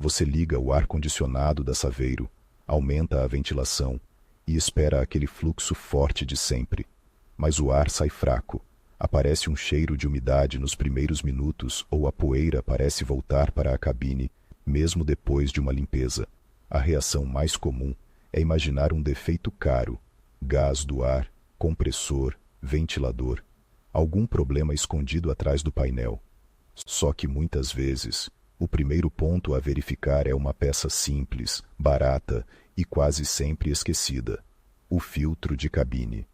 Você liga o ar-condicionado da Saveiro, aumenta a ventilação e espera aquele fluxo forte de sempre. Mas o ar sai fraco. Aparece um cheiro de umidade nos primeiros minutos ou a poeira parece voltar para a cabine, mesmo depois de uma limpeza. A reação mais comum é imaginar um defeito caro, gás do ar, compressor, ventilador, algum problema escondido atrás do painel. Só que muitas vezes, o primeiro ponto a verificar é uma peça simples, barata e quase sempre esquecida: o filtro de cabine.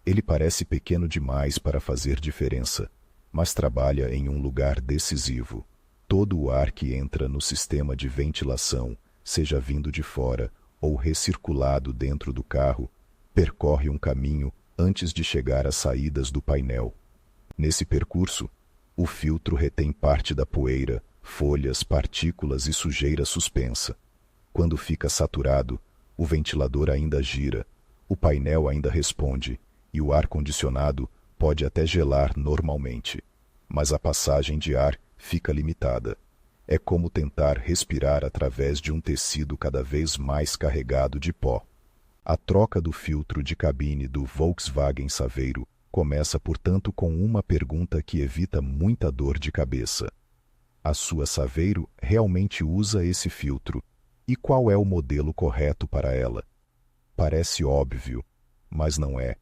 Ele parece pequeno demais para fazer diferença, mas trabalha em um lugar decisivo. Todo o ar que entra no sistema de ventilação, seja vindo de fora ou recirculado dentro do carro, percorre um caminho antes de chegar às saídas do painel. Nesse percurso, o filtro retém parte da poeira, folhas, partículas e sujeira suspensa. Quando fica saturado, o ventilador ainda gira, o painel ainda responde, e o ar-condicionado pode até gelar normalmente. Mas a passagem de ar fica limitada. É como tentar respirar através de um tecido cada vez mais carregado de pó. A troca do filtro de cabine do Volkswagen Saveiro começa, portanto, com uma pergunta que evita muita dor de cabeça. A sua Saveiro realmente usa esse filtro? E qual é o modelo correto para ela? Parece óbvio, mas não é.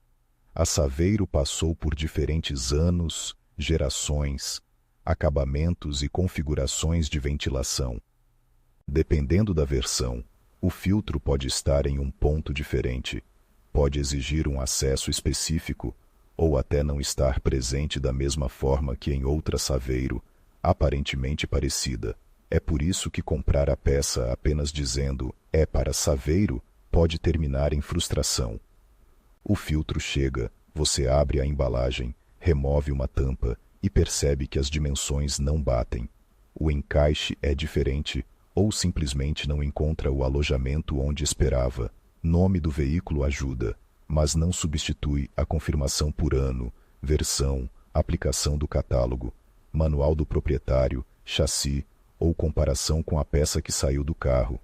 A Saveiro passou por diferentes anos, gerações, acabamentos e configurações de ventilação. Dependendo da versão, o filtro pode estar em um ponto diferente, pode exigir um acesso específico ou até não estar presente da mesma forma que em outra Saveiro, aparentemente parecida. É por isso que comprar a peça apenas dizendo "é para Saveiro" pode terminar em frustração. O filtro chega, você abre a embalagem, remove uma tampa e percebe que as dimensões não batem. O encaixe é diferente ou simplesmente não encontra o alojamento onde esperava. Nome do veículo ajuda, mas não substitui a confirmação por ano, versão, aplicação do catálogo, manual do proprietário, chassi ou comparação com a peça que saiu do carro.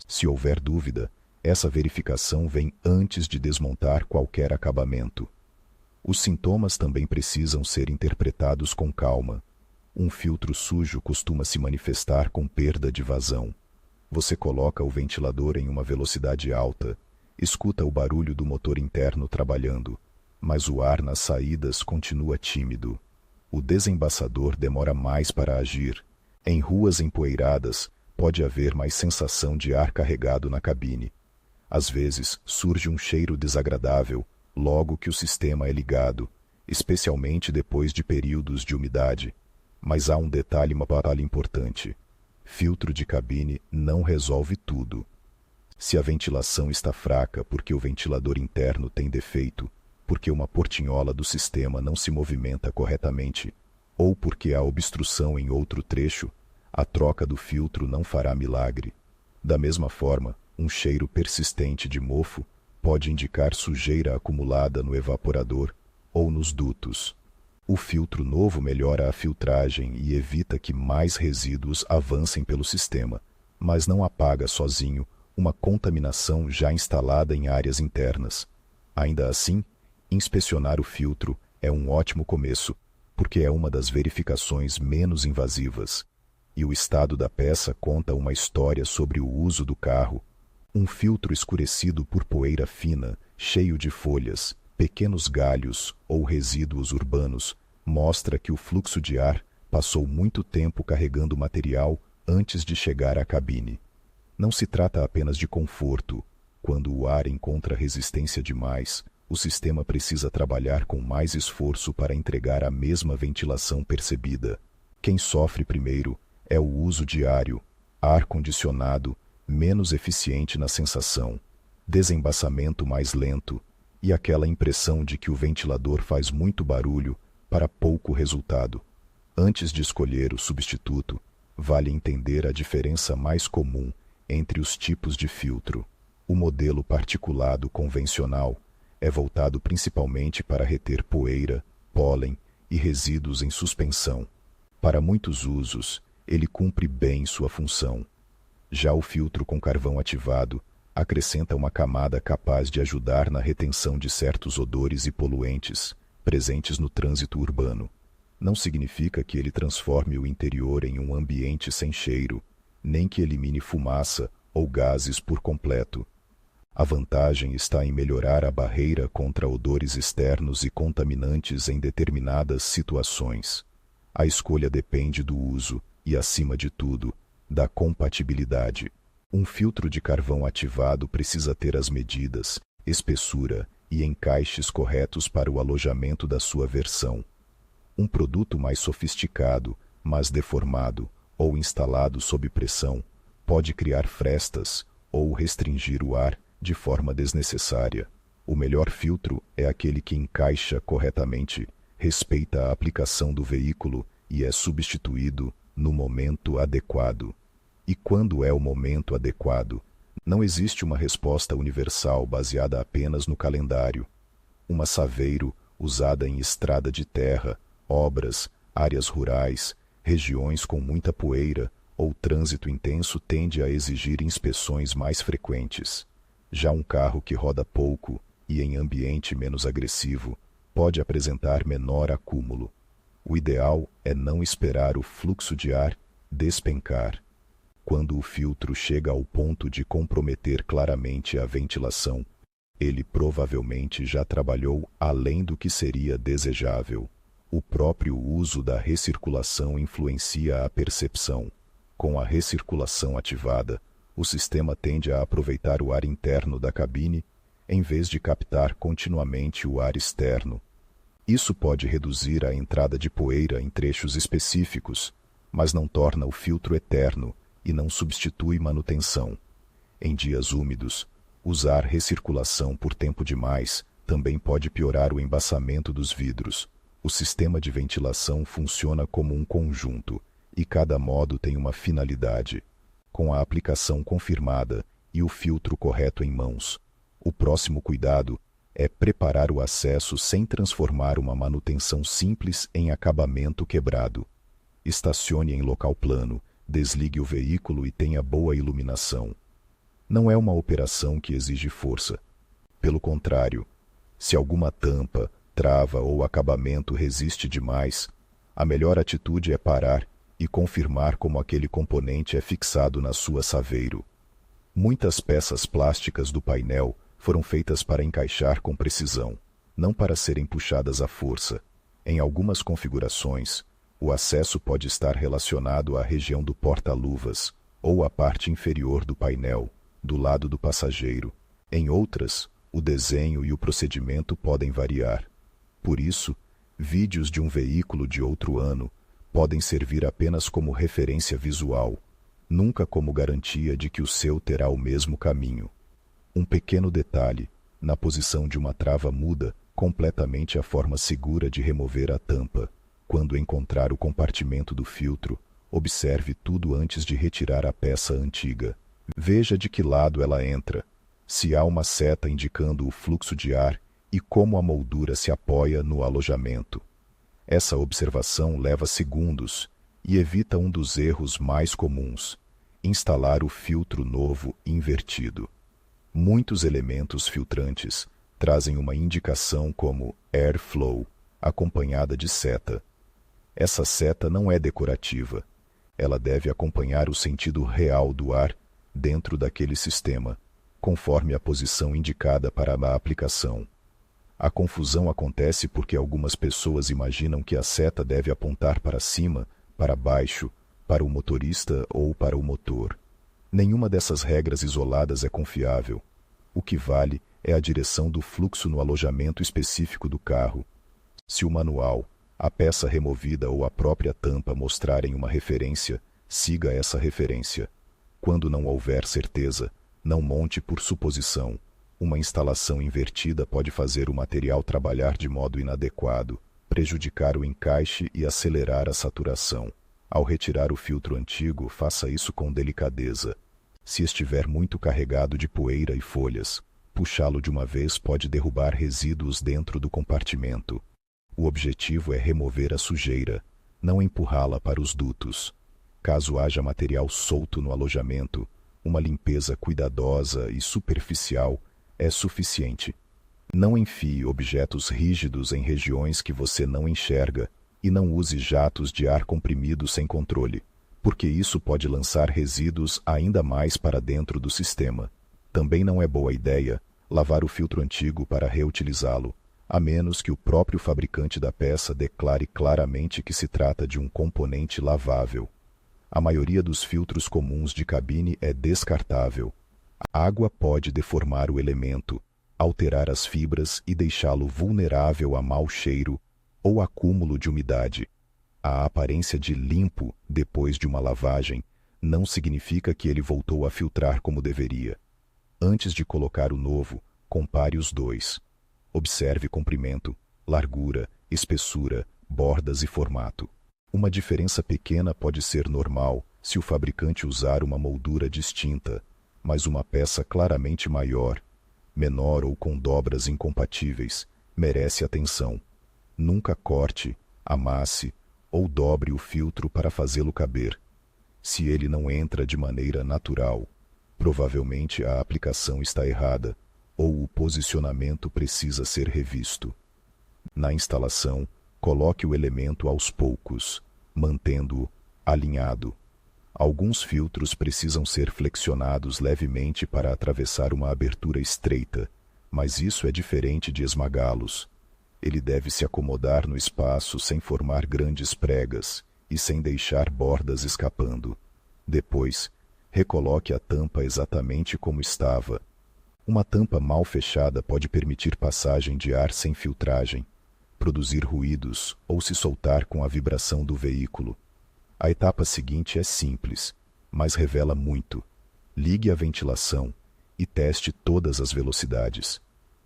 Se houver dúvida, essa verificação vem antes de desmontar qualquer acabamento. Os sintomas também precisam ser interpretados com calma. Um filtro sujo costuma se manifestar com perda de vazão. Você coloca o ventilador em uma velocidade alta, escuta o barulho do motor interno trabalhando, mas o ar nas saídas continua tímido. O desembaçador demora mais para agir. Em ruas empoeiradas, pode haver mais sensação de ar carregado na cabine. Às vezes, surge um cheiro desagradável logo que o sistema é ligado, especialmente depois de períodos de umidade. Mas há um detalhe importante. Filtro de cabine não resolve tudo. Se a ventilação está fraca porque o ventilador interno tem defeito, porque uma portinhola do sistema não se movimenta corretamente, ou porque há obstrução em outro trecho, a troca do filtro não fará milagre. Da mesma forma, um cheiro persistente de mofo pode indicar sujeira acumulada no evaporador ou nos dutos. O filtro novo melhora a filtragem e evita que mais resíduos avancem pelo sistema, mas não apaga sozinho uma contaminação já instalada em áreas internas. Ainda assim, inspecionar o filtro é um ótimo começo, porque é uma das verificações menos invasivas. E o estado da peça conta uma história sobre o uso do carro. Um filtro escurecido por poeira fina, cheio de folhas, pequenos galhos ou resíduos urbanos, mostra que o fluxo de ar passou muito tempo carregando material antes de chegar à cabine. Não se trata apenas de conforto. Quando o ar encontra resistência demais, o sistema precisa trabalhar com mais esforço para entregar a mesma ventilação percebida. Quem sofre primeiro é o uso diário, ar-condicionado menos eficiente na sensação, desembaçamento mais lento e aquela impressão de que o ventilador faz muito barulho para pouco resultado. Antes de escolher o substituto, vale entender a diferença mais comum entre os tipos de filtro. O modelo particulado convencional é voltado principalmente para reter poeira, pólen e resíduos em suspensão. Para muitos usos, ele cumpre bem sua função. Já o filtro com carvão ativado acrescenta uma camada capaz de ajudar na retenção de certos odores e poluentes presentes no trânsito urbano. Não significa que ele transforme o interior em um ambiente sem cheiro, nem que elimine fumaça ou gases por completo. A vantagem está em melhorar a barreira contra odores externos e contaminantes em determinadas situações. A escolha depende do uso e, acima de tudo, da compatibilidade. Um filtro de carvão ativado precisa ter as medidas, espessura e encaixes corretos para o alojamento da sua versão. Um produto mais sofisticado, mas deformado ou instalado sob pressão pode criar frestas ou restringir o ar de forma desnecessária. O melhor filtro é aquele que encaixa corretamente, respeita a aplicação do veículo e é substituído no momento adequado. E quando é o momento adequado? Não existe uma resposta universal baseada apenas no calendário. Uma Saveiro usada em estrada de terra, obras, áreas rurais, regiões com muita poeira ou trânsito intenso tende a exigir inspeções mais frequentes. Já um carro que roda pouco e em ambiente menos agressivo pode apresentar menor acúmulo. O ideal é não esperar o fluxo de ar despencar. Quando o filtro chega ao ponto de comprometer claramente a ventilação, ele provavelmente já trabalhou além do que seria desejável. O próprio uso da recirculação influencia a percepção. Com a recirculação ativada, o sistema tende a aproveitar o ar interno da cabine em vez de captar continuamente o ar externo. Isso pode reduzir a entrada de poeira em trechos específicos, mas não torna o filtro eterno e não substitui manutenção. Em dias úmidos, usar recirculação por tempo demais também pode piorar o embaçamento dos vidros. O sistema de ventilação funciona como um conjunto, e cada modo tem uma finalidade. Com a aplicação confirmada e o filtro correto em mãos, o próximo cuidado é preparar o acesso sem transformar uma manutenção simples em acabamento quebrado. Estacione em local plano, desligue o veículo e tenha boa iluminação. Não é uma operação que exige força. Pelo contrário, se alguma tampa, trava ou acabamento resiste demais, a melhor atitude é parar e confirmar como aquele componente é fixado na sua Saveiro. Muitas peças plásticas do painel foram feitas para encaixar com precisão, não para serem puxadas à força. Em algumas configurações, o acesso pode estar relacionado à região do porta-luvas ou à parte inferior do painel, do lado do passageiro. Em outras, o desenho e o procedimento podem variar. Por isso, vídeos de um veículo de outro ano podem servir apenas como referência visual, nunca como garantia de que o seu terá o mesmo caminho. Um pequeno detalhe, na posição de uma trava muda completamente a forma segura de remover a tampa. Quando encontrar o compartimento do filtro, observe tudo antes de retirar a peça antiga. Veja de que lado ela entra, se há uma seta indicando o fluxo de ar e como a moldura se apoia no alojamento. Essa observação leva segundos e evita um dos erros mais comuns: instalar o filtro novo invertido. Muitos elementos filtrantes trazem uma indicação como Airflow, acompanhada de seta. Essa seta não é decorativa. Ela deve acompanhar o sentido real do ar dentro daquele sistema, conforme a posição indicada para a aplicação. A confusão acontece porque algumas pessoas imaginam que a seta deve apontar para cima, para baixo, para o motorista ou para o motor. Nenhuma dessas regras isoladas é confiável. O que vale é a direção do fluxo no alojamento específico do carro. Se o manual, a peça removida ou a própria tampa mostrarem uma referência, siga essa referência. Quando não houver certeza, não monte por suposição. Uma instalação invertida pode fazer o material trabalhar de modo inadequado, prejudicar o encaixe e acelerar a saturação. Ao retirar o filtro antigo, faça isso com delicadeza. Se estiver muito carregado de poeira e folhas, puxá-lo de uma vez pode derrubar resíduos dentro do compartimento. O objetivo é remover a sujeira, não empurrá-la para os dutos. Caso haja material solto no alojamento, uma limpeza cuidadosa e superficial é suficiente. Não enfie objetos rígidos em regiões que você não enxerga e não use jatos de ar comprimido sem controle, porque isso pode lançar resíduos ainda mais para dentro do sistema. Também não é boa ideia lavar o filtro antigo para reutilizá-lo, a menos que o próprio fabricante da peça declare claramente que se trata de um componente lavável. A maioria dos filtros comuns de cabine é descartável. A água pode deformar o elemento, alterar as fibras e deixá-lo vulnerável a mau cheiro ou acúmulo de umidade. A aparência de limpo depois de uma lavagem não significa que ele voltou a filtrar como deveria. Antes de colocar o novo, compare os dois. Observe comprimento, largura, espessura, bordas e formato. Uma diferença pequena pode ser normal se o fabricante usar uma moldura distinta, mas uma peça claramente maior, menor ou com dobras incompatíveis, merece atenção. Nunca corte, amasse ou dobre o filtro para fazê-lo caber. Se ele não entra de maneira natural, provavelmente a aplicação está errada ou o posicionamento precisa ser revisto. Na instalação, coloque o elemento aos poucos, mantendo-o alinhado. Alguns filtros precisam ser flexionados levemente para atravessar uma abertura estreita, mas isso é diferente de esmagá-los. Ele deve se acomodar no espaço sem formar grandes pregas e sem deixar bordas escapando. Depois, recoloque a tampa exatamente como estava. Uma tampa mal fechada pode permitir passagem de ar sem filtragem, produzir ruídos ou se soltar com a vibração do veículo. A etapa seguinte é simples, mas revela muito. Ligue a ventilação e teste todas as velocidades.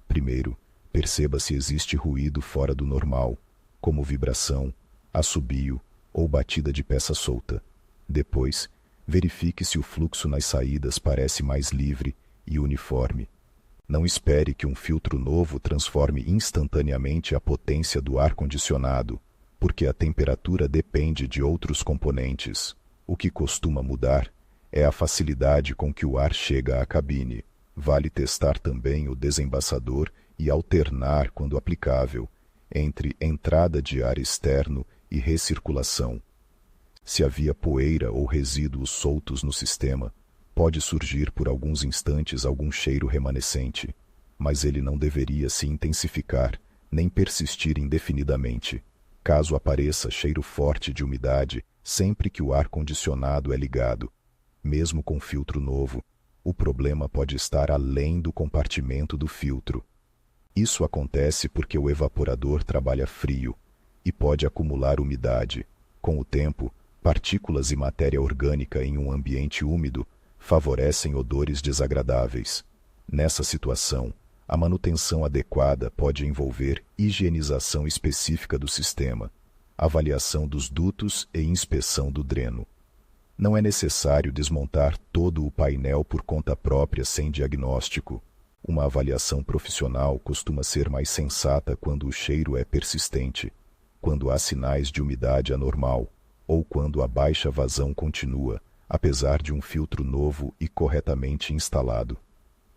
Primeiro, perceba se existe ruído fora do normal, como vibração, assobio ou batida de peça solta. Depois, verifique se o fluxo nas saídas parece mais livre e uniforme. Não espere que um filtro novo transforme instantaneamente a potência do ar-condicionado, porque a temperatura depende de outros componentes. O que costuma mudar é a facilidade com que o ar chega à cabine. Vale testar também o desembaçador e alternar, quando aplicável, entre entrada de ar externo e recirculação. Se havia poeira ou resíduos soltos no sistema, pode surgir por alguns instantes algum cheiro remanescente, mas ele não deveria se intensificar nem persistir indefinidamente. Caso apareça cheiro forte de umidade sempre que o ar-condicionado é ligado, mesmo com filtro novo, o problema pode estar além do compartimento do filtro. Isso acontece porque o evaporador trabalha frio e pode acumular umidade. Com o tempo, partículas e matéria orgânica em um ambiente úmido favorecem odores desagradáveis. Nessa situação, a manutenção adequada pode envolver higienização específica do sistema, avaliação dos dutos e inspeção do dreno. Não é necessário desmontar todo o painel por conta própria sem diagnóstico. Uma avaliação profissional costuma ser mais sensata quando o cheiro é persistente, quando há sinais de umidade anormal, ou quando a baixa vazão continua, apesar de um filtro novo e corretamente instalado.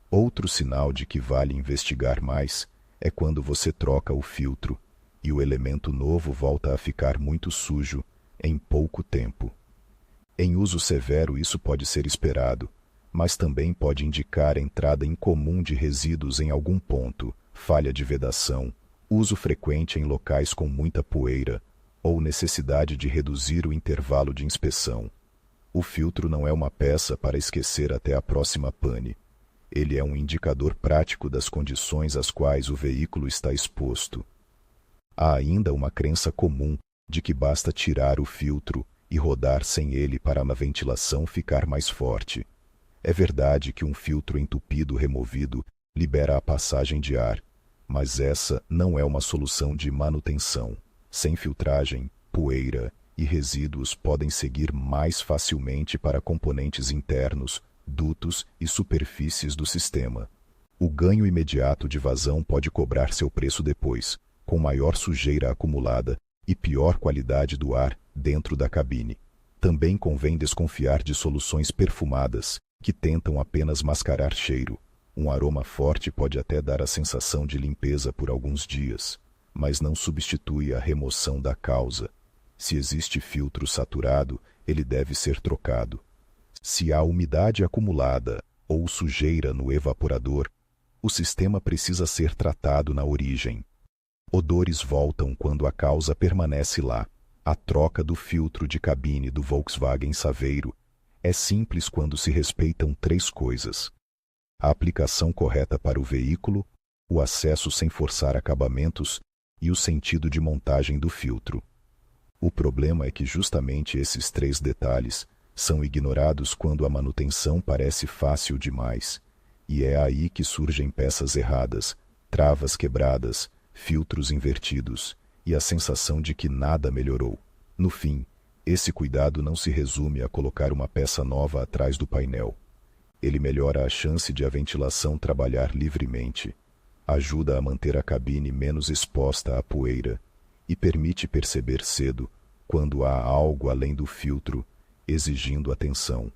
Outro sinal de que vale investigar mais é quando você troca o filtro e o elemento novo volta a ficar muito sujo em pouco tempo. Em uso severo isso pode ser esperado, mas também pode indicar entrada incomum de resíduos em algum ponto, falha de vedação, uso frequente em locais com muita poeira ou necessidade de reduzir o intervalo de inspeção. O filtro não é uma peça para esquecer até a próxima pane. Ele é um indicador prático das condições às quais o veículo está exposto. Há ainda uma crença comum de que basta tirar o filtro e rodar sem ele para a ventilação ficar mais forte. É verdade que um filtro entupido removido libera a passagem de ar, mas essa não é uma solução de manutenção. Sem filtragem, poeira e resíduos podem seguir mais facilmente para componentes internos, dutos e superfícies do sistema. O ganho imediato de vazão pode cobrar seu preço depois, com maior sujeira acumulada e pior qualidade do ar dentro da cabine. Também convém desconfiar de soluções perfumadas que tentam apenas mascarar cheiro. Um aroma forte pode até dar a sensação de limpeza por alguns dias, mas não substitui a remoção da causa. Se existe filtro saturado, ele deve ser trocado. Se há umidade acumulada ou sujeira no evaporador, o sistema precisa ser tratado na origem. Odores voltam quando a causa permanece lá. A troca do filtro de cabine do Volkswagen Saveiro é simples quando se respeitam 3 coisas: a aplicação correta para o veículo, o acesso sem forçar acabamentos e o sentido de montagem do filtro. O problema é que justamente esses 3 detalhes são ignorados quando a manutenção parece fácil demais, e é aí que surgem peças erradas, travas quebradas, filtros invertidos e a sensação de que nada melhorou. No fim, esse cuidado não se resume a colocar uma peça nova atrás do painel. Ele melhora a chance de a ventilação trabalhar livremente, ajuda a manter a cabine menos exposta à poeira e permite perceber cedo quando há algo além do filtro exigindo atenção.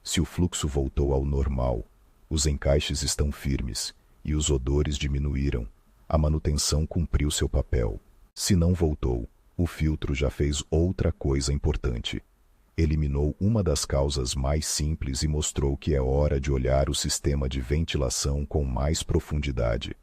Se o fluxo voltou ao normal, os encaixes estão firmes e os odores diminuíram, a manutenção cumpriu seu papel. Se não voltou, o filtro já fez outra coisa importante. Eliminou uma das causas mais simples e mostrou que é hora de olhar o sistema de ventilação com mais profundidade.